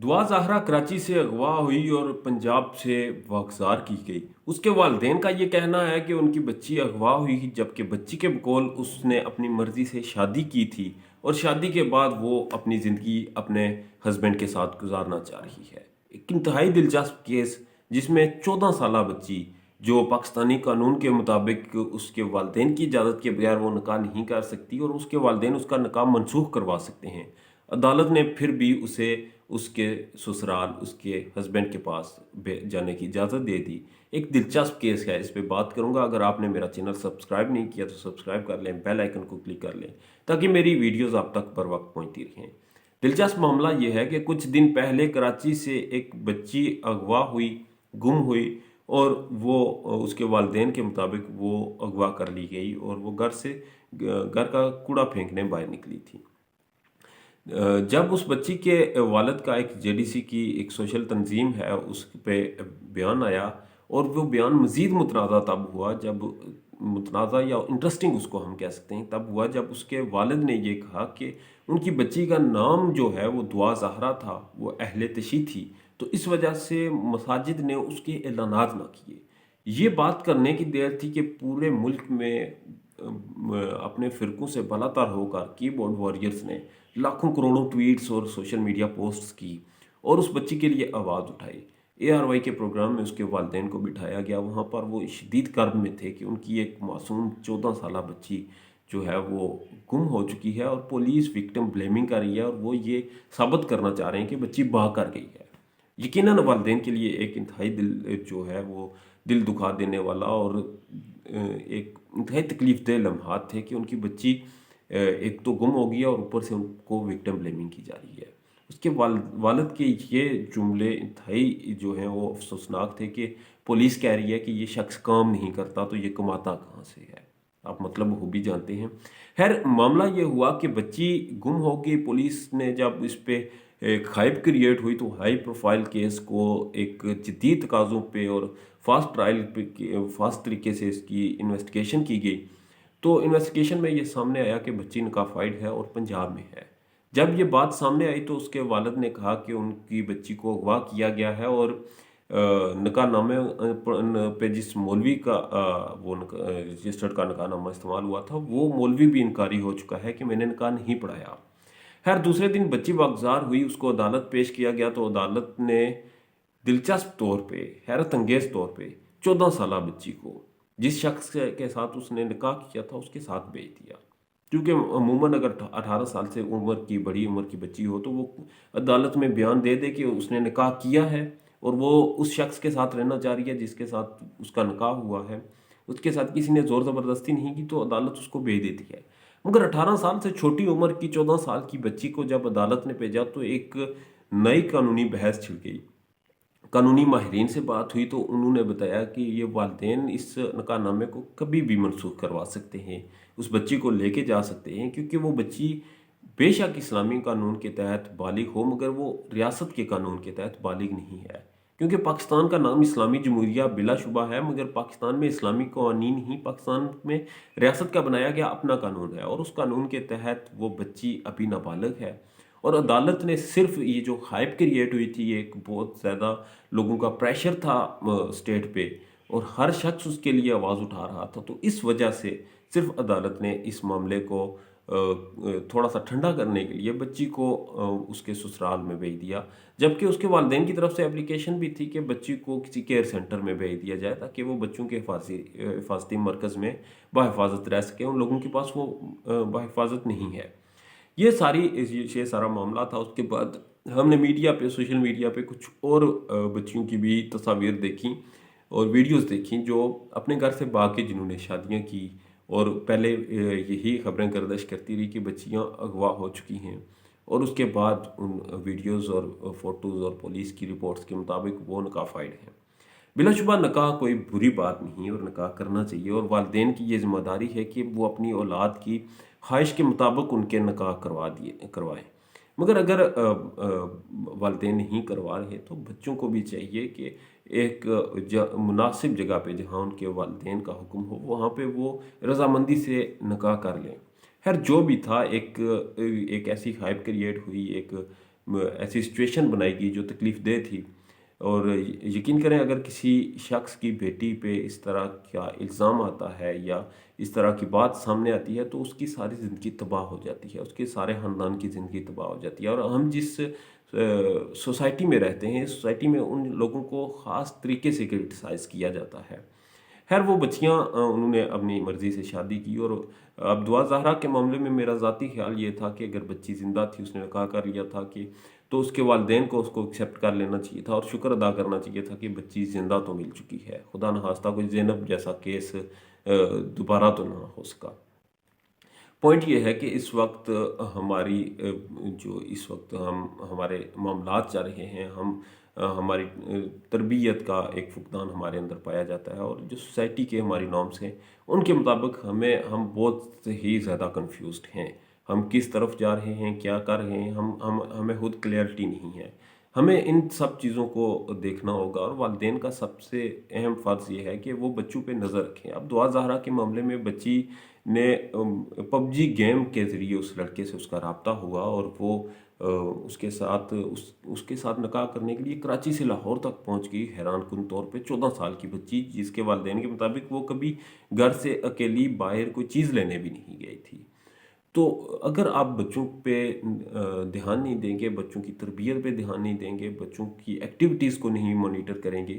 दुआ ज़ाहरा कराची से अगवा हुई और पंजाब से वागज़ार की गई। उसके वालिदैन का ये कहना है कि उनकी बच्ची अगवा हुई जबकि बच्ची के बकौल उसने अपनी मर्ज़ी से शादी की थी और शादी के बाद वो अपनी ज़िंदगी अपने हस्बैंड के साथ गुजारना चाह रही है। एक इंतहाई दिलचस्प केस जिसमें 14 साला बच्ची जो पाकिस्तानी कानून के मुताबिक उसके वालिदैन की इजाज़त के बगैर वो निकाह नहीं कर सकती और उसके वालिदैन उसका निकाह मनसूख करवा सकते हैं। अदालत ने फिर भी उसे उसके ससुराल उसके हस्बैंड के पास जाने की इजाज़त दे दी। एक दिलचस्प केस है, इस पे बात करूंगा। अगर आपने मेरा चैनल सब्सक्राइब नहीं किया तो सब्सक्राइब कर लें, बेल आइकन को क्लिक कर लें ताकि मेरी वीडियोस आप तक बर वक्त पहुंचती रहें। दिलचस्प मामला यह है कि कुछ दिन पहले कराची से एक बच्ची अगवा हुई, गुम हुई और वो उसके वालिदैन के मुताबिक वो अगवा कर ली गई और वो घर का कूड़ा फेंकने बाहर निकली थी। जब उस बच्ची के वालिद का एक जेडीसी की एक सोशल तंजीम है उस पे बयान आया और वो बयान मज़ीद मुतनाज़ा तब हुआ जब मुतनाज़ा या इंटरेस्टिंग उसको हम कह सकते हैं तब हुआ जब उसके वालिद ने ये कहा कि उनकी बच्ची का नाम जो है वो दुआ ज़हरा था, वो अहले तशी थी, तो इस वजह से मसाजिद ने उसके ऐलानात ना किए। ये बात करने की देर थी कि पूरे मुल्क में अपने फ़िरक़ों से बालातर होकर कीबोर्ड वॉरियर्स ने लाखों करोड़ों ट्वीट्स और सोशल मीडिया पोस्ट्स की और उस बच्ची के लिए आवाज़ उठाई। ARY के प्रोग्राम में उसके वालिदैन को बिठाया गया। वहाँ पर वो शदीद कर्ब में थे कि उनकी एक मासूम 14 साला बच्ची जो है वो गुम हो चुकी है और पुलिस विक्टिम ब्लेमिंग कर रही है और वो ये साबित करना चाह रहे हैं कि बच्ची भाग कर गई है। यकीनन वालिदैन के लिए एक इंतहाई दिल जो है वो दिल दुखा देने वाला और एक इंतहाई तकलीफ दह लम्हात थे कि उनकी बच्ची एक तो गुम हो गई है और ऊपर से उनको विक्टिम ब्लेमिंग की जा रही है। उसके वालिद के ये जुमले इंतहाई जो हैं वो अफसोसनाक थे कि पुलिस कह रही है कि ये शख्स काम नहीं करता तो ये कमाता कहाँ से है। आप मतलब वो भी जानते हैं। खैर मामला ये हुआ कि बच्ची गुम हो गई। पुलिस ने जब इस पे एक हाइप क्रिएट हुई तो हाई प्रोफाइल केस को एक जदीद तकाज़ों पे और फास्ट ट्रायल पे फास्ट तरीके से इसकी इन्वेस्टिगेशन की गई। तो इन्वेस्टिगेशन में ये सामने आया कि बच्ची नकाफाइड है और पंजाब में है। जब ये बात सामने आई तो उसके वालिद ने कहा कि उनकी बच्ची को अगवा किया गया है और निकाहनामे पे जिस मौलवी का वो रजिस्टर्ड का निकाहनामा इस्तेमाल हुआ था वो मौलवी भी इनकारी हो चुका है कि मैंने निकाह नहीं पढ़ाया। खैर दूसरे दिन बच्ची वागज़ार हुई, उसको अदालत पेश किया गया तो अदालत ने दिलचस्प तौर पे, हैरत अंगेज तौर पे 14 साला बच्ची को जिस शख्स के साथ उसने निकाह किया था उसके साथ भेज दिया। क्योंकि अमूमन अगर 18 साल से उम्र की बड़ी उम्र की बच्ची हो तो वो अदालत में बयान दे दे कि उसने निकाह किया है और वो उस शख्स के साथ रहना चाह रही है जिसके साथ उसका निकाह हुआ है, उसके साथ किसी ने ज़ोर ज़बरदस्ती नहीं की तो अदालत उसको भेज देती है। मगर 18 साल से छोटी उम्र की 14 साल की बच्ची को जब अदालत ने भेजा तो एक नई कानूनी बहस छिड़ गई। कानूनी माहिरीन से बात हुई तो उन्होंने बताया कि ये वालिदैन इस निकाहनामे को कभी भी मनसूख करवा सकते हैं, उस बच्ची को लेके जा सकते हैं क्योंकि वो बच्ची बेशक इस्लामी कानून के तहत बालिग हो मगर वो रियासत के कानून के तहत बालिग नहीं है। क्योंकि पाकिस्तान का नाम इस्लामी जमहूरिया बिलाशुबा है मगर पाकिस्तान में इस्लामी कानून ही पाकिस्तान में रियासत का बनाया गया अपना कानून है और उस कानून के तहत वो बच्ची अभी नाबालिग है। और अदालत ने सिर्फ ये जो हाइप क्रिएट हुई थी, एक बहुत ज़्यादा लोगों का प्रेशर था स्टेट पे और हर शख्स उसके लिए आवाज़ उठा रहा था, तो इस वजह से सिर्फ अदालत ने इस मामले को थोड़ा सा ठंडा करने के लिए बच्ची को उसके ससुराल में भेज दिया। जबकि उसके वालिदैन की तरफ से एप्लीकेशन भी थी कि बच्ची को किसी केयर सेंटर में भेज दिया जाए ताकि वो बच्चों के हिफाजती मरकज़ में बहिफाजत रह सके। उन लोगों के पास वो बहिफाजत नहीं है। ये सारा मामला था। उसके बाद हमने मीडिया पे सोशल मीडिया पे कुछ और बच्चियों की भी तस्वीर देखी और वीडियोस देखी जो अपने घर से भाग के जिन्होंने शादियां की और पहले यही खबरें गर्दिश करती रही कि बच्चियां अगवा हो चुकी हैं और उसके बाद उन वीडियोस और फोटोज़ और पुलिस की रिपोर्ट्स के मुताबिक वो नकाफाइड हैं। बिलाशुबा निकाह कोई बुरी बात नहीं और निकाह करना चाहिए और वालिदैन की ये जिम्मेदारी है कि वो अपनी औलाद की ख्वाहिश के मुताबिक उनके निकाह करवाएं। मगर अगर वालिदैन नहीं करवा रहे तो बच्चों को भी चाहिए कि एक मुनासिब जगह पे जहाँ उनके वालिदैन का हुक्म हो वहाँ पे वो रजामंदी से निकाह कर लें। खैर जो भी था एक ऐसी हाइप क्रिएट हुई, एक ایسی سچویشن بنائی گئی جو تکلیف دہ تھی. اور یقین کریں اگر کسی شخص کی بیٹی پہ اس طرح کا الزام آتا ہے یا اس طرح کی بات سامنے آتی ہے تو اس کی ساری زندگی تباہ ہو جاتی ہے، اس کے سارے خاندان کی زندگی تباہ ہو جاتی ہے. اور ہم جس سوسائٹی میں رہتے ہیں، سوسائٹی میں ان لوگوں کو خاص طریقے سے کرٹیسائز کیا جاتا ہے. خیر وہ بچیاں انہوں نے اپنی مرضی سے شادی کی. اور اب دعا زہرا کے معاملے میں میرا ذاتی خیال یہ تھا کہ اگر بچی زندہ تھی، اس نے نکاح کر لیا تھا کہ تو اس کے والدین کو اس کو ایکسیپٹ کر لینا چاہیے تھا اور شکر ادا کرنا چاہیے تھا کہ بچی زندہ تو مل چکی ہے. خدا نخواستہ کوئی زینب جیسا کیس دوبارہ تو نہ ہو سکا. پوائنٹ یہ ہے کہ اس وقت ہماری جو اس وقت ہمارے معاملات چل رہے ہیں، ہماری تربیت کا ایک فقدان ہمارے اندر پایا جاتا ہے. اور جو سوسائٹی کے ہماری نارمس ہیں ان کے مطابق ہم بہت ہی زیادہ کنفیوزڈ ہیں. ہم کس طرف جا رہے ہیں، کیا کر رہے ہیں، ہمیں خود کلیئرٹی نہیں ہے. ہمیں ان سب چیزوں کو دیکھنا ہوگا. اور والدین کا سب سے اہم فرض یہ ہے کہ وہ بچوں پہ نظر رکھیں. اب دعا زہرا کے معاملے میں بچی نے پب جی گیم کے ذریعے اس لڑکے سے اس کا رابطہ ہوا اور وہ اس کے ساتھ نکاح کرنے کے لیے کراچی سے لاہور تک پہنچ گئی. حیران کن طور پہ 14 سال کی بچی، جس کے والدین کے مطابق وہ کبھی گھر سے اکیلی باہر کوئی چیز لینے بھی نہیں گئی تھی. تو اگر آپ بچوں پہ دھیان نہیں دیں گے، بچوں کی تربیت پہ دھیان نہیں دیں گے، بچوں کی ایکٹیویٹیز کو نہیں مانیٹر کریں گے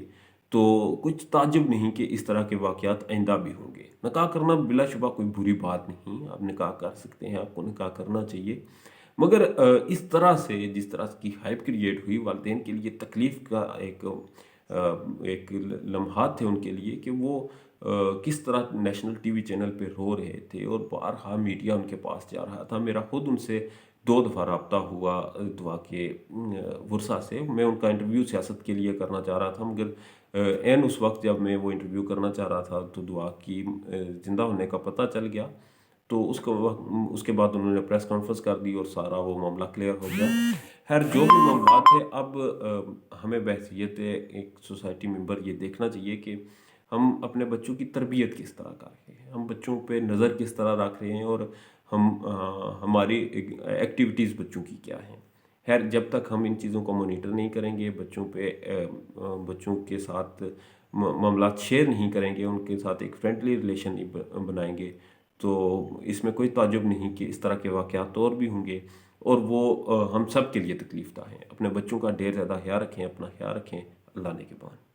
تو کچھ تعجب نہیں کہ اس طرح کے واقعات آئندہ بھی ہوں گے. نکاح کرنا بلا شبہ کوئی بری بات نہیں، آپ نکاح کر سکتے ہیں، آپ کو نکاح کرنا چاہیے. مگر اس طرح سے جس طرح کی ہائپ کریٹ ہوئی، والدین کے لیے تکلیف کا ایک لمحات تھے ان کے لیے کہ وہ کس طرح نیشنل ٹی وی چینل پہ رو رہے تھے اور بارہا میڈیا ان کے پاس جا رہا تھا. میرا خود ان سے 2 دفعہ رابطہ ہوا دعا کے ورثہ سے. میں ان کا انٹرویو سیاست کے لیے کرنا چاہ رہا تھا، مگر عین اس وقت جب میں وہ انٹرویو کرنا چاہ رہا تھا تو دعا کی زندہ ہونے کا پتہ چل گیا. تو اس کے بعد انہوں نے پریس کانفرنس کر دی اور سارا وہ معاملہ کلیئر ہو گیا. خیر جو بھی معاملات ہے، اب ہمیں بحیثیت ایک سوسائٹی ممبر یہ دیکھنا چاہیے کہ ہم اپنے بچوں کی تربیت کس طرح کر رہے ہیں، ہم بچوں پہ نظر کس طرح رکھ رہے ہیں اور ہماری ایکٹیویٹیز بچوں کی کیا ہیں. خیر جب تک ہم ان چیزوں کو مانیٹر نہیں کریں گے، بچوں کے ساتھ معاملات شیئر نہیں کریں گے، ان کے ساتھ ایک فرینڈلی ریلیشن بنائیں گے، تو اس میں کوئی تعجب نہیں کہ اس طرح کے واقعات اور بھی ہوں گے اور وہ ہم سب کے لیے تکلیف دہ ہیں. اپنے بچوں کا ڈھیر زیادہ خیال رکھیں، اپنا خیال رکھیں. اللہ نے کے بعد